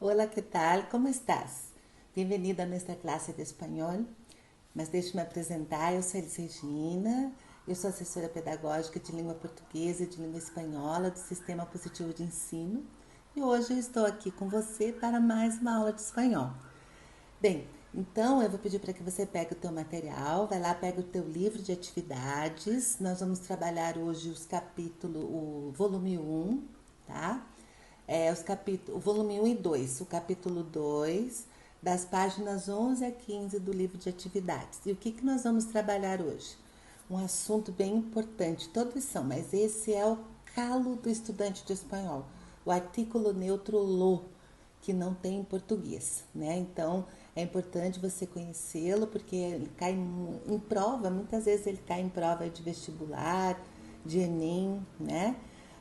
Hola, ¿qué tal? ¿Cómo estás? Bienvenido a nuestra clase de espanhol. Mas deixe-me apresentar, eu sou Elis Regina, eu sou assessora pedagógica de língua portuguesa e de língua espanhola do Sistema Positivo de Ensino e hoje eu estou aqui com você para mais uma aula de espanhol. Bem, então eu vou pedir para que você pegue o teu material, vai lá, pega o teu livro de atividades. Nós vamos trabalhar hoje o volume 1, tá? O volume 1 e 2, o capítulo 2, das páginas 11 a 15 do livro de atividades. E o que nós vamos trabalhar hoje? Um assunto bem importante, todos são, mas esse é o calo do estudante de espanhol, o artículo neutro lo, que não tem em português, né? Então, é importante você conhecê-lo, porque ele cai em prova, muitas vezes ele cai em prova de vestibular, de Enem, né?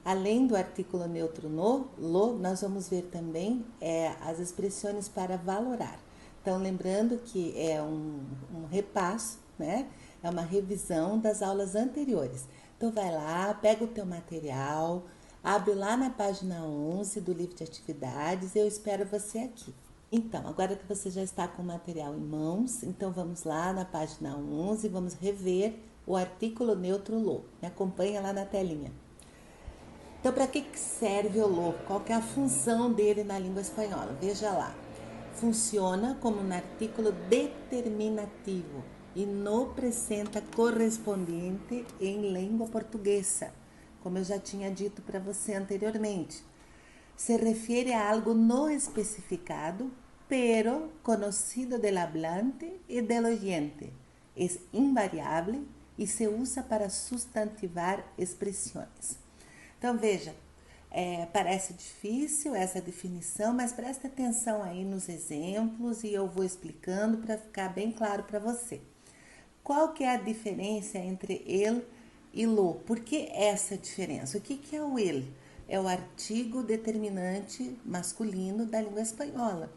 Além do artículo neutro no, lo, nós vamos ver também as expressões para valorar. Então, lembrando que é um repasso, né? É uma revisão das aulas anteriores. Então, vai lá, pega o teu material, abre lá na página 11 do livro de atividades e eu espero você aqui. Então, agora que você já está com o material em mãos, então vamos lá na página 11 e vamos rever o artículo neutro lo. Me acompanha lá na telinha. Então, para que serve o lo? Qual que é a função dele na língua espanhola? Veja lá. Funciona como um artículo determinativo e no presente correspondente em língua portuguesa, como eu já tinha dito para você anteriormente. Se refere a algo no especificado, pero conocido del hablante y del oyente. Es invariable e se usa para sustantivar expressões. Então, veja, parece difícil essa definição, mas preste atenção aí nos exemplos e eu vou explicando para ficar bem claro para você. Qual que é a diferença entre ele e lo? Por que essa diferença? O que é o ele? É o artigo determinante masculino da língua espanhola.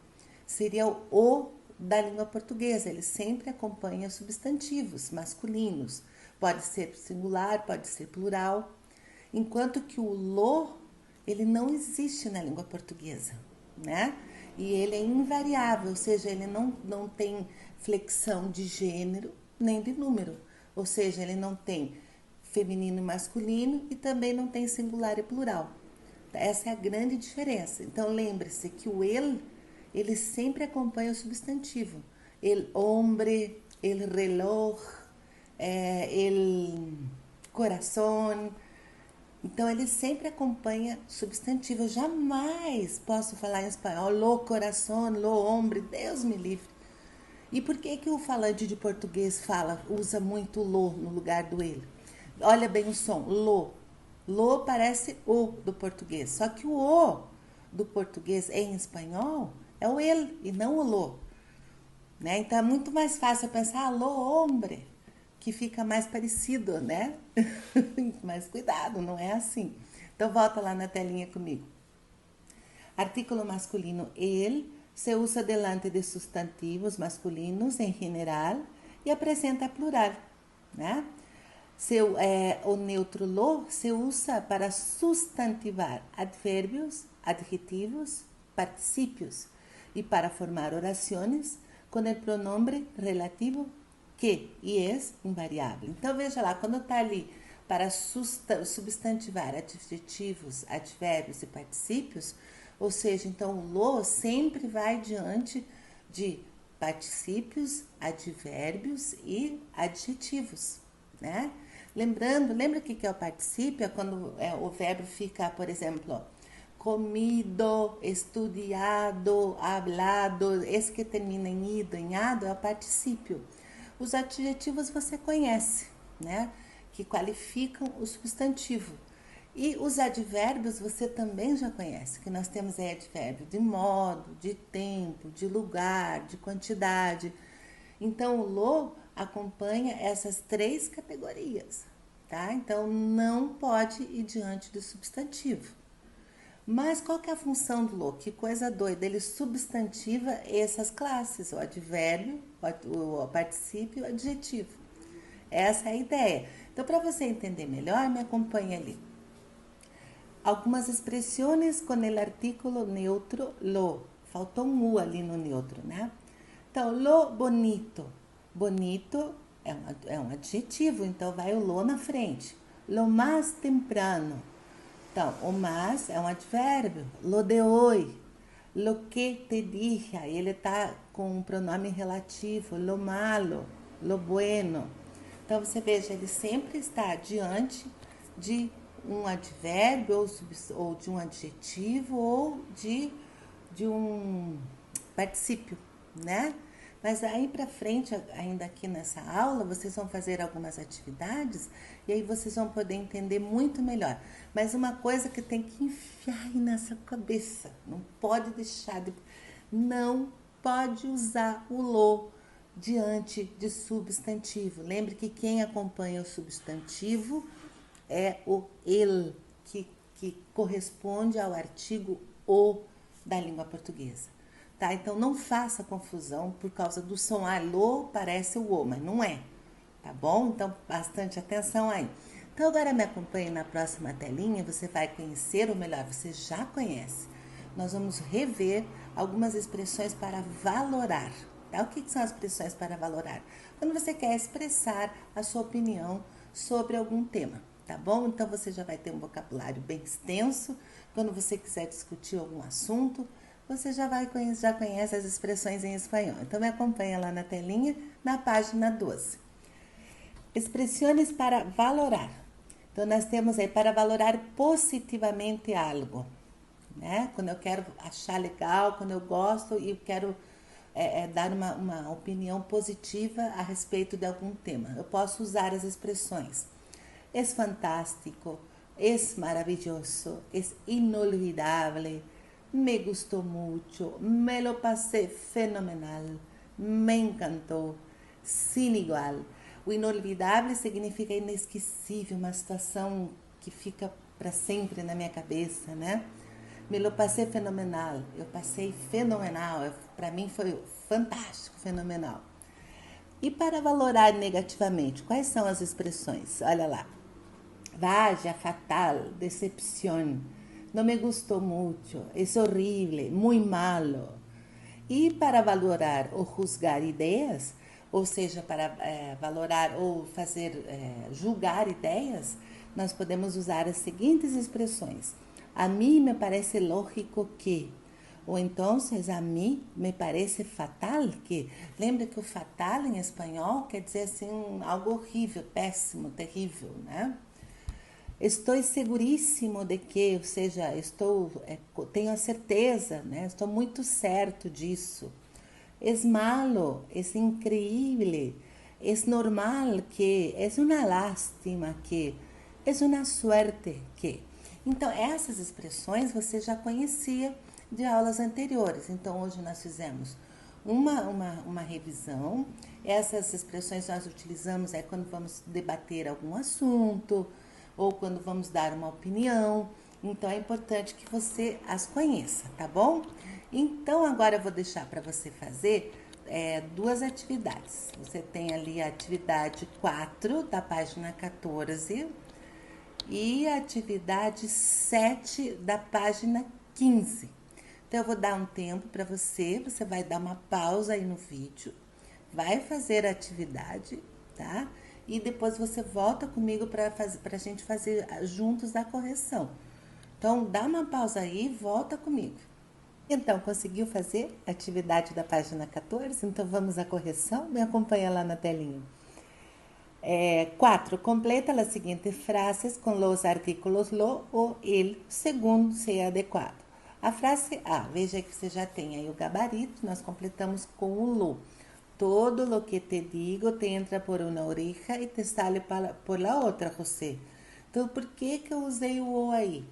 Seria o da língua portuguesa. Ele sempre acompanha substantivos masculinos. Pode ser singular, pode ser plural. Enquanto que o lo, ele não existe na língua portuguesa, né? E ele é invariável, ou seja, ele não tem flexão de gênero nem de número. Ou seja, ele não tem feminino e masculino e também não tem singular e plural. Essa é a grande diferença. Então, lembre-se que o ele sempre acompanha o substantivo. El hombre, el reloj, el corazón. Então, ele sempre acompanha substantivo. Eu jamais posso falar em espanhol, lo corazón, lo hombre, Deus me livre. E por que o falante de português usa muito lo no lugar do ele? Olha bem o som, lo. Lo parece o do português, só que o do português em espanhol é o ele e não o lo. Né? Então é muito mais fácil pensar lo hombre, que fica mais parecido, né? Mas cuidado, não é assim. Então volta lá na telinha comigo. Artículo masculino ele se usa delante de substantivos masculinos em geral e apresenta plural, né? O neutro lo se usa para substantivar advérbios, adjetivos, particípios e para formar orações com o pronome relativo que e é invariável. Então veja lá, quando está ali para substantivar adjetivos, advérbios e particípios, ou seja, então o lo sempre vai diante de particípios, advérbios e adjetivos, né? Lembra o que é o particípio? É quando o verbo fica, por exemplo, comido, estudiado, hablado, esse que termina em ido, em ado, é o particípio. Os adjetivos você conhece, né? Que qualificam o substantivo. E os advérbios você também já conhece, que nós temos aí advérbio de modo, de tempo, de lugar, de quantidade. Então, o lo acompanha essas três categorias, tá? Então, não pode ir diante do substantivo. Mas qual que é a função do lo? Que coisa doida, ele substantiva essas classes, o advérbio, o particípio e o adjetivo. Essa é a ideia. Então, para você entender melhor, me acompanhe ali. Algumas expressões com o artículo neutro lo faltou um U ali no neutro, né? Então, lo bonito. Bonito é um adjetivo, então vai o lo na frente. Lo más temprano. Então, o más é um advérbio. Lo de hoy. Lo que te dije. Aí ele tá com um pronome relativo. Lo malo. Lo bueno. Então, você veja, ele sempre está diante de um advérbio ou de um adjetivo ou de um particípio, né? Mas aí para frente, ainda aqui nessa aula, vocês vão fazer algumas atividades e aí vocês vão poder entender muito melhor. Mas uma coisa que tem que enfiar aí nessa cabeça, não pode deixar de... Não pode usar o lo diante de substantivo. Lembre que quem acompanha o substantivo é o el, que corresponde ao artigo o da língua portuguesa. Tá? Então não faça confusão por causa do som alô, parece o o, mas não é. Tá bom? Então bastante atenção aí. Então agora me acompanhe na próxima telinha, você vai conhecer, ou melhor, você já conhece. Nós vamos rever algumas expressões para valorar. Tá? O que são as expressões para valorar? Quando você quer expressar a sua opinião sobre algum tema, tá bom? Então você já vai ter um vocabulário bem extenso. Quando você quiser discutir algum assunto, você já conhece as expressões em espanhol. Então me acompanha lá na telinha, na página 12. Expressões para valorar. Então nós temos aí para valorar positivamente algo, né? Quando eu quero achar legal, quando eu gosto e quero dar uma opinião positiva a respeito de algum tema. Eu posso usar as expressões es fantástico, es maravilloso, es inolvidable, me gustó mucho, me lo pasé fenomenal, me encantó, sin igual. O inolvidável significa inesquecível, uma situação que fica para sempre na minha cabeça, né? Me lo passei fenomenal, eu passei fenomenal, para mim foi fantástico, fenomenal. E para valorar negativamente, quais são as expressões? Olha lá. Vaya, fatal, decepción, no me gustó mucho, es horrible, muy malo. E para valorar ou juzgar ideias, ou seja, para valorar ou fazer julgar ideias, nós podemos usar as seguintes expressões. A mim me parece lógico que, ou então, a mim me parece fatal que. Lembra que o fatal em espanhol quer dizer assim algo horrível, péssimo, terrível, né? Estou seguríssimo de que, ou seja, tenho a certeza, né? Estou muito certo disso. Es malo, es increíble, es normal que, es una lástima que, es una suerte que. Então, essas expressões você já conhecia de aulas anteriores. Então, hoje nós fizemos uma revisão. Essas expressões nós utilizamos quando vamos debater algum assunto ou quando vamos dar uma opinião. Então, é importante que você as conheça, tá bom? Então, agora eu vou deixar para você fazer duas atividades. Você tem ali a atividade 4 da página 14 e a atividade 7 da página 15. Então, eu vou dar um tempo para você vai dar uma pausa aí no vídeo, vai fazer a atividade, tá? E depois você volta comigo para a gente fazer juntos a correção. Então, dá uma pausa aí e volta comigo. Então, conseguiu fazer a atividade da página 14? Então, vamos à correção? Me acompanha lá na telinha. 4. Completa as seguintes frases com os artículos lo ou el, segundo seja adequado. A frase A, veja que você já tem aí o gabarito, nós completamos com o lo. Todo lo que te digo te entra por uma oreja e te sale por la outra, José. Então, por que eu usei o o aí?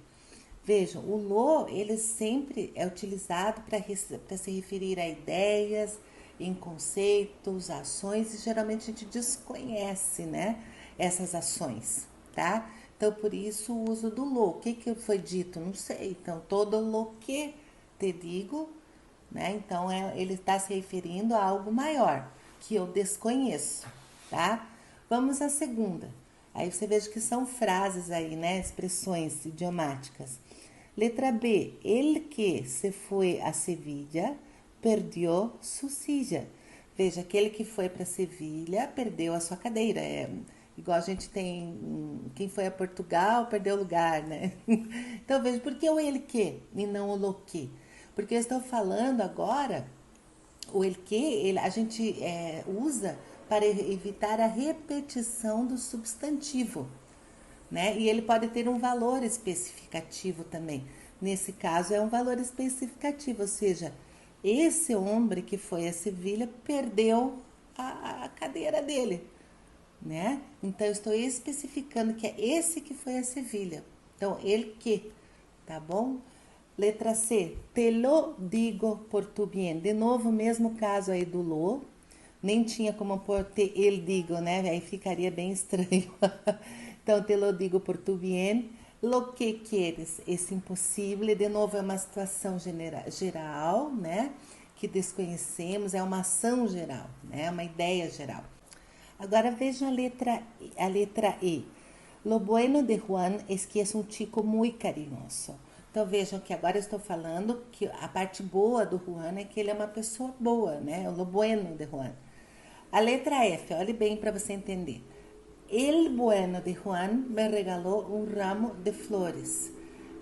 Vejam, o lo, ele sempre é utilizado para se referir a ideias, em conceitos, ações, e geralmente a gente desconhece, né, essas ações, tá? Então, por isso o uso do lo. O que foi dito? Não sei. Então, todo lo que te digo, né? Então, ele está se referindo a algo maior, que eu desconheço, tá? Vamos à segunda. Aí você veja que são frases aí, né? Expressões idiomáticas. Letra B, el que se foi a Sevilha perdeu sua silla. Veja, aquele que foi para Sevilha perdeu a sua cadeira. É igual a gente tem quem foi a Portugal perdeu o lugar, né? Então veja, por que o ele que e não o lo que? Porque eu estou falando agora o el que a gente usa para evitar a repetição do substantivo, né? E ele pode ter um valor especificativo também. Nesse caso é um valor especificativo, ou seja, esse homem que foi a Sevilha perdeu a cadeira dele, né? Então eu estou especificando que é esse que foi a Sevilha. Então ele que, tá bom? Letra C, te lo digo por tu bien. De novo, mesmo caso aí do lo, nem tinha como pôr te el digo, né? Aí ficaria bem estranho. Então, te lo digo por tu bien. Lo que quieres es impossível. De novo, é uma situação geral, né? Que desconhecemos, é uma ação geral, né? É uma ideia geral. Agora vejam a letra E. Lo bueno de Juan es que es un chico muy cariñoso. Então vejam que agora eu estou falando que a parte boa do Juan é que ele é uma pessoa boa, né? O lo bueno de Juan. A letra F, olhe bem para você entender. El bueno de Juan me regalou um ramo de flores.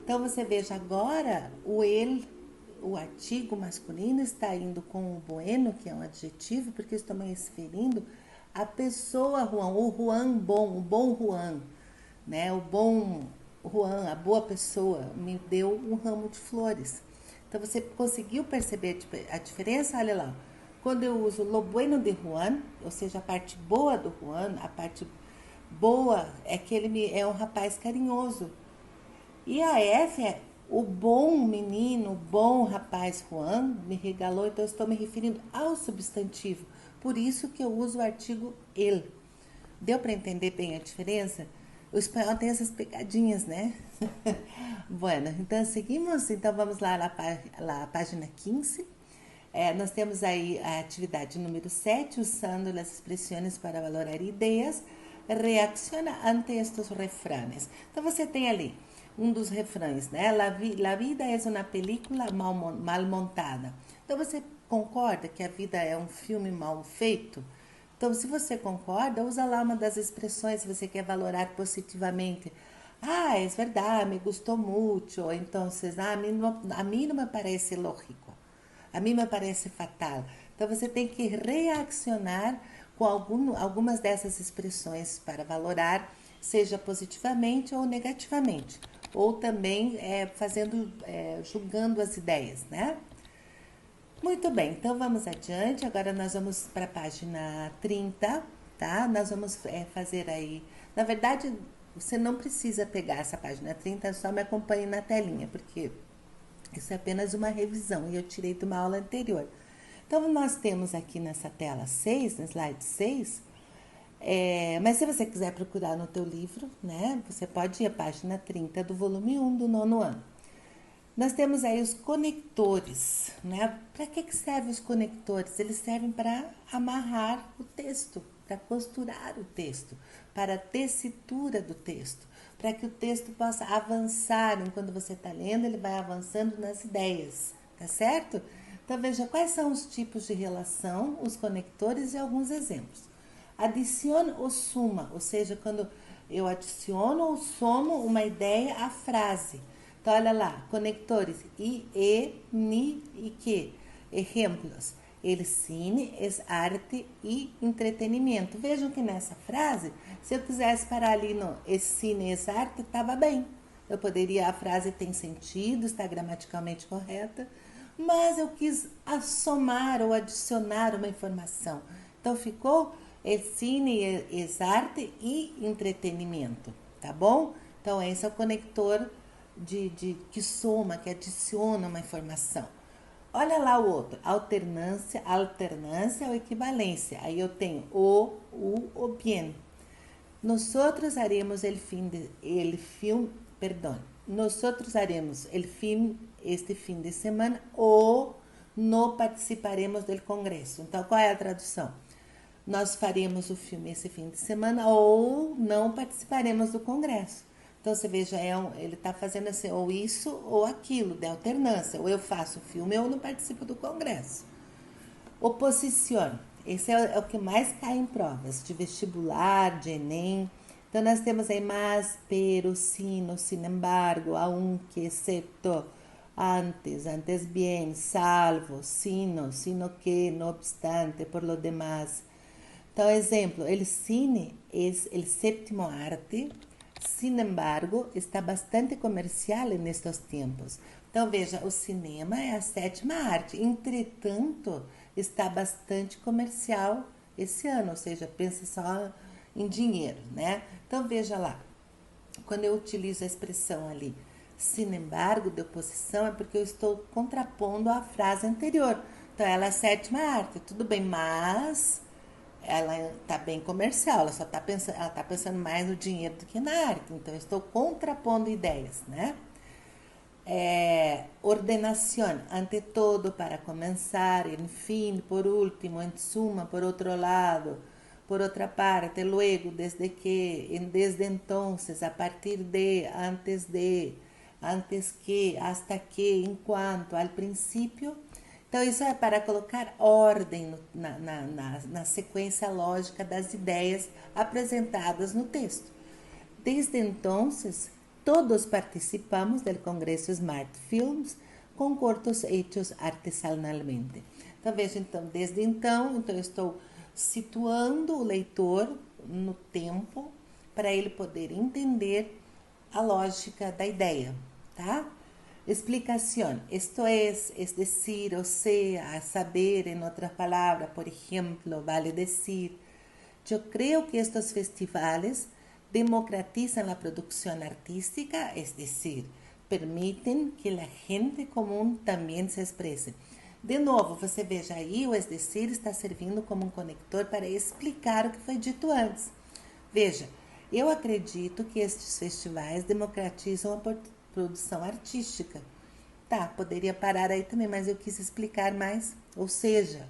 Então você veja agora o artigo masculino está indo com o bueno, que é um adjetivo, porque estou me referindo à pessoa Juan, o Juan bom, o bom Juan, né? O bom Juan, a boa pessoa, me deu um ramo de flores. Então você conseguiu perceber a diferença? Olha lá. Quando eu uso lo bueno de Juan, ou seja, a parte boa do Juan, a parte boa é que ele é um rapaz carinhoso. E a F é o bom menino, o bom rapaz Juan me regalou, então eu estou me referindo ao substantivo. Por isso que eu uso o artigo el. Deu para entender bem a diferença? O espanhol tem essas pegadinhas, né? Bueno, então seguimos. Então vamos lá na página 15. Nós temos aí a atividade número 7, usando as expressões para valorar ideias. Reacciona ante estes refranes. Então você tem ali um dos refrões, né? La vida é uma película mal montada. Então você concorda que a vida é um filme mal feito? Então, se você concorda, usa lá uma das expressões se você quer valorar positivamente. Ah, é verdade, me gostou muito. Ou então, a mim não me parece lógico. A mim me parece fatal. Então, você tem que reaccionar com algumas dessas expressões para valorar, seja positivamente ou negativamente. Ou também julgando as ideias, né? Muito bem, então vamos adiante. Agora nós vamos para a página 30, tá? Nós vamos fazer aí. Na verdade, você não precisa pegar essa página 30, só me acompanhe na telinha, porque isso é apenas uma revisão e eu tirei de uma aula anterior. Então, nós temos aqui nessa tela 6, no slide 6, mas se você quiser procurar no teu livro, né? Você pode ir à página 30 do volume 1 do 9º ano. Nós temos aí os conectores, né? Para que servem os conectores? Eles servem para amarrar o texto, para costurar o texto, para a tessitura do texto, para que o texto possa avançar. Enquanto você está lendo, ele vai avançando nas ideias, tá certo? Então veja quais são os tipos de relação, os conectores e alguns exemplos. Adicione ou suma, ou seja, quando eu adiciono ou somo uma ideia à frase. Então, olha lá, conectores I, E, ni e que. Exemplos, el cine es arte e entretenimento. Vejam que nessa frase, se eu quisesse parar ali no el cine es arte, estava bem. A frase tem sentido, está gramaticalmente correta, mas eu quis somar ou adicionar uma informação. Então, ficou el cine es arte e entretenimento, tá bom? Então, esse é o conector que soma, que adiciona uma informação. Olha lá o outro, alternância ou equivalência. Aí eu tenho o bien. Nosotros haremos este fim de semana ou no participaremos do congresso. Então, qual é a tradução? Nós faremos o filme esse fim de semana ou não participaremos do congresso. Então você veja, ele está fazendo assim, ou isso ou aquilo, de alternância. Ou eu faço o filme ou eu não participo do congresso. Oposição. Esse é o que mais cai em provas de vestibular, de Enem. Então nós temos aí mas, pero, sino, sin embargo, aunque, excepto, antes, antes bien, salvo, sino que, no obstante, por lo demás. Então, exemplo, el cine es el séptimo arte, sin embargo, está bastante comercial en estos tempos. Então, veja, o cinema é a sétima arte, entretanto, está bastante comercial esse ano, ou seja, pensa só em dinheiro, né? Então, veja lá, quando eu utilizo a expressão ali, sin embargo, de oposição, é porque eu estou contrapondo a frase anterior. Então, ela é a sétima arte, tudo bem, mas ela está bem comercial, ela tá pensando mais no dinheiro do que na arte. Então, eu estou contrapondo ideias, né? Ordenación, ante todo, para comenzar, en fin, por último, en suma, por otro lado, por otra parte, luego, desde que, desde entonces, a partir de, antes que, hasta que, enquanto, al principio. Então, isso é para colocar ordem na sequência lógica das ideias apresentadas no texto. Desde entonces, todos participamos del Congresso Smart Films com cortos hechos artesanalmente. Então, veja, então, desde então, eu estou situando o leitor no tempo para ele poder entender a lógica da ideia, tá? Explicación. Esto es decir, o sea, a saber, en otras palabras, por ejemplo, vale decir. Yo creo que estos festivales democratizan la producción artística, es decir, permiten que la gente común también se exprese. De novo, você veja aí, o es decir está servindo como um conector para explicar o que foi dito antes. Veja, eu acredito que estes festivais democratizam a produção artística. Tá, poderia parar aí também, mas eu quis explicar mais. Ou seja,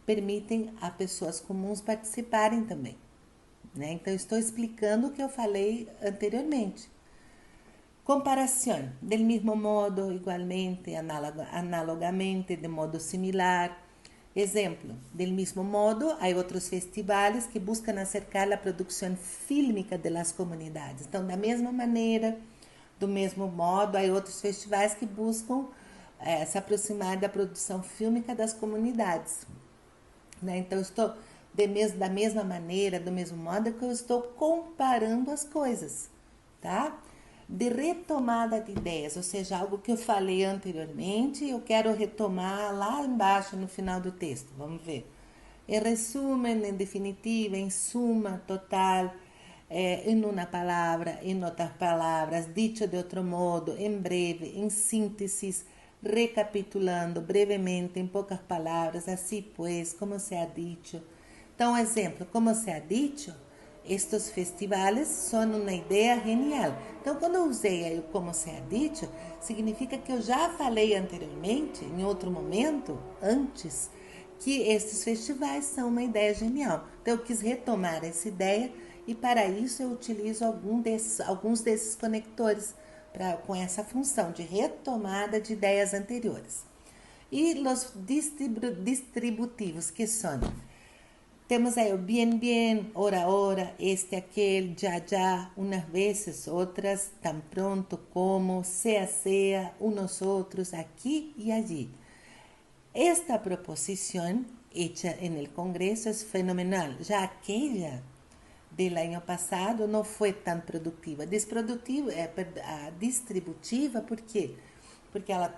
permitem a pessoas comuns participarem também, né? Então, estou explicando o que eu falei anteriormente. Comparação. Del mismo modo, igualmente, analogamente, de modo similar. Exemplo, del mismo modo, há outros festivais que buscam acercar a produção fílmica das comunidades. Então, da mesma maneira, do mesmo modo, há outros festivais que buscam se aproximar da produção fílmica das comunidades, né? Então, estou da mesma maneira, do mesmo modo que eu estou comparando as coisas, tá? De retomada de ideias, ou seja, algo que eu falei anteriormente, eu quero retomar lá embaixo no final do texto. Vamos ver. Em resumo, em definitiva, em suma, total, em uma palavra, em outras palavras, dicho de outro modo, em breve, em síntese, recapitulando brevemente, em poucas palavras, assim pues, como se ha dicho. Então, exemplo, como se ha dicho, estes festivais são uma ideia genial. Então, quando eu usei aí como se ha dicho, significa que eu já falei anteriormente, em outro momento, antes, que estes festivais são uma ideia genial. Então, eu quis retomar essa ideia e, para isso, eu utilizo alguns desses conectores com essa função de retomada de ideias anteriores. E os distributivos, que são... Temos aí o bien, bien, hora, hora, este, aquel, ya, ya, unas veces, otras, tan pronto como, sea, unos otros, aquí y allí. Esta proposición hecha en el Congreso es fenomenal. Ya aquella del año pasado no fue tan productiva. Distributiva, por quê? Porque ela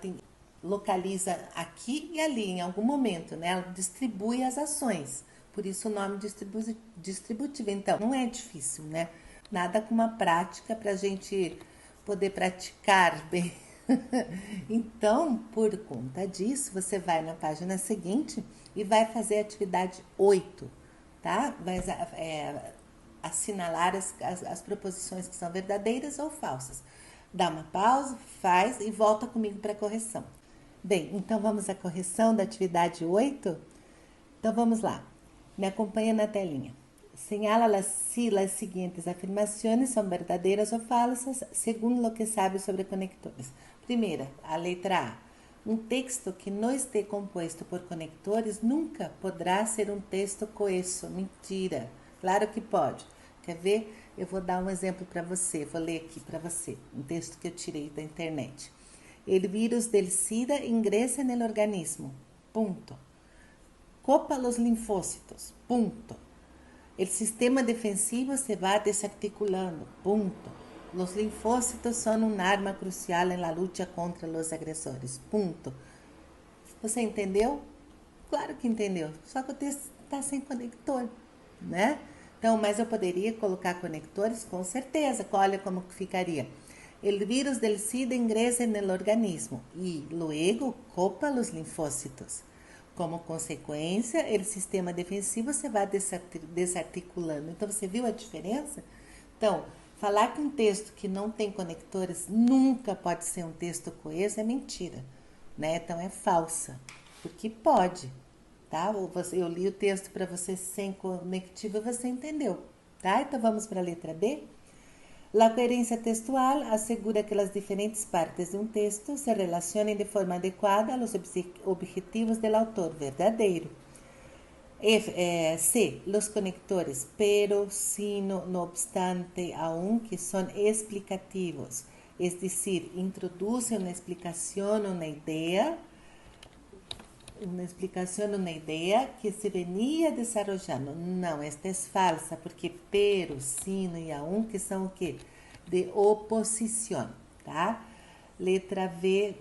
localiza aqui e ali, em algum momento, né? Ela distribui as ações. Por isso o nome distributivo. Então, não é difícil, né? Nada como uma prática para a gente poder praticar bem. Então, por conta disso, você vai na página seguinte e vai fazer a atividade 8, tá? Vai assinalar as proposições que são verdadeiras ou falsas. Dá uma pausa, faz e volta comigo para a correção. Bem, então vamos à correção da atividade 8? Então vamos lá. Me acompanha na telinha. señala si las siguientes afirmaciones son verdaderas o falsas según lo que sabe sobre conectores. Primeira, a letra A. Um texto que não esteja composto por conectores nunca poderá ser um texto coeso. Mentira. Claro que pode. Quer ver? Eu vou dar um exemplo para você. Vou ler aqui para você. Um texto que eu tirei da internet. El virus del SIDA ingresa no organismo. Punto. Copa los linfócitos. Punto. El sistema defensivo se va desarticulando. Punto. Los linfócitos son un arma crucial en la lucha contra los agresores. Ponto. Você entendeu? Claro que entendeu. Só que o texto está sem conector, né? Então, mas eu poderia colocar conectores com certeza. Olha como ficaria. El virus del SIDA ingresa en el organismo y luego copa los linfócitos. Como consequência, o sistema defensivo se vai desarticulando. Então, você viu a diferença? Então, falar que um texto que não tem conectores nunca pode ser um texto coeso é mentira, né? Então, é falsa, porque pode, tá? Eu li o texto para você sem conectivo e você entendeu, tá? Então, vamos para a letra B. La coherencia textual asegura que las diferentes partes de un texto se relacionen de forma adecuada a los objetivos del autor verdadeiro. C. Los conectores, pero, sino, no obstante, aunque son explicativos, es decir, introducen una explicación, una idea que se venía desarrollando. Não, esta é falsa, porque pero, sino e aunque são o quê? De oposição, tá? Letra D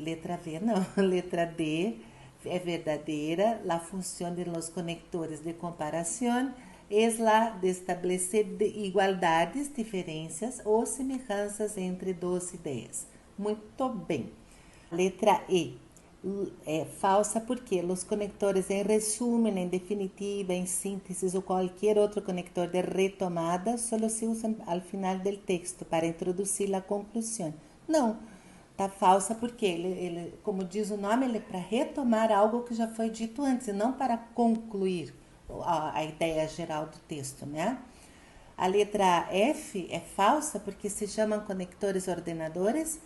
é verdadeira. La función de los conectores de comparación es la de establecer igualdades, diferenças ou semelhanças entre duas ideias. Muito bem. Letra E. É falsa porque os conectores em resumen, em definitiva, em síntese ou qualquer outro conector de retomada só se usam ao final do texto para introduzir a conclusão. Não, tá falsa porque ele, como diz o nome, ele é para retomar algo que já foi dito antes e não para concluir a ideia geral do texto, né? A letra F é falsa porque se chamam conectores ordenadores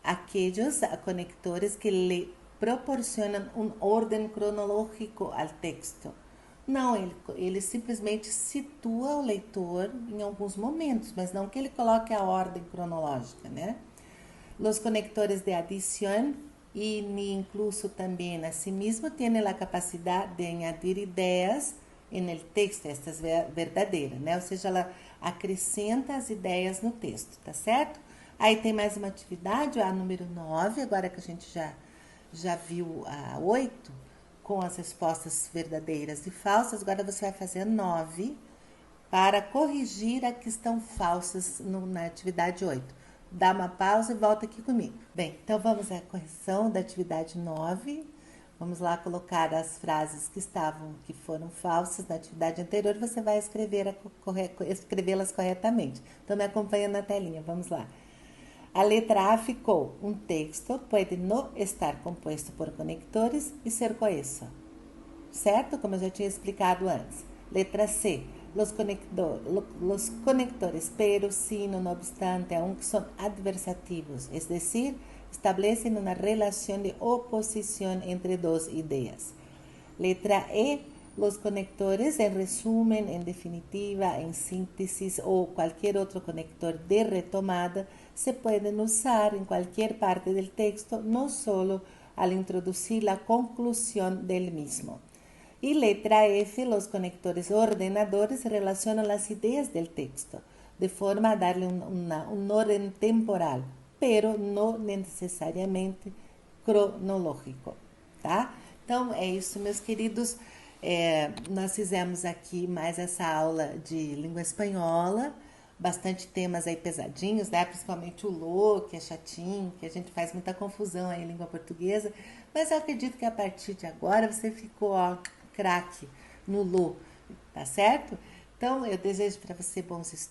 aqueles conectores que proporcionam um ordem cronológico ao texto. Não, ele simplesmente situa o leitor em alguns momentos, mas não que ele coloque a ordem cronológica, né? Os conectores de adição e incluso também a si mesmo têm a capacidade de añadir ideias no texto, estas verdadeiras, né? Ou seja, ela acrescenta as ideias no texto, tá certo? Aí tem mais uma atividade, a número 9, agora que a gente já viu a 8, com as respostas verdadeiras e falsas, agora você vai fazer 9 para corrigir a que estão falsas na atividade 8. Dá uma pausa e volta aqui comigo. Bem, então vamos à correção da atividade 9. Vamos lá colocar as frases que foram falsas na atividade anterior, você vai escrevê-las corretamente. Então me acompanha na telinha, vamos lá. A letra A ficou: um texto pode não estar composto por conectores e ser coeso. Certo? Como eu já tinha explicado antes. Letra C. Los conectores pero, sino, no obstante, aunque son adversativos, es decir, establecen una relación de oposición entre dos ideas. Letra E. Los conectores, en resumen, en definitiva, en síntesis o cualquier otro conector de retomada, se pueden usar en cualquier parte del texto, no solo al introducir la conclusión del mismo. Y letra F, los conectores ordenadores relacionan las ideas del texto, de forma a darle un orden temporal, pero no necessariamente cronológico, tá? Então, é isso, meus queridos. Nós fizemos aqui mais essa aula de língua espanhola, bastante temas aí pesadinhos, né? Principalmente o lo, que é chatinho, que a gente faz muita confusão aí em língua portuguesa, mas eu acredito que a partir de agora você ficou, craque no lo, tá certo? Então, eu desejo para você bons estudos.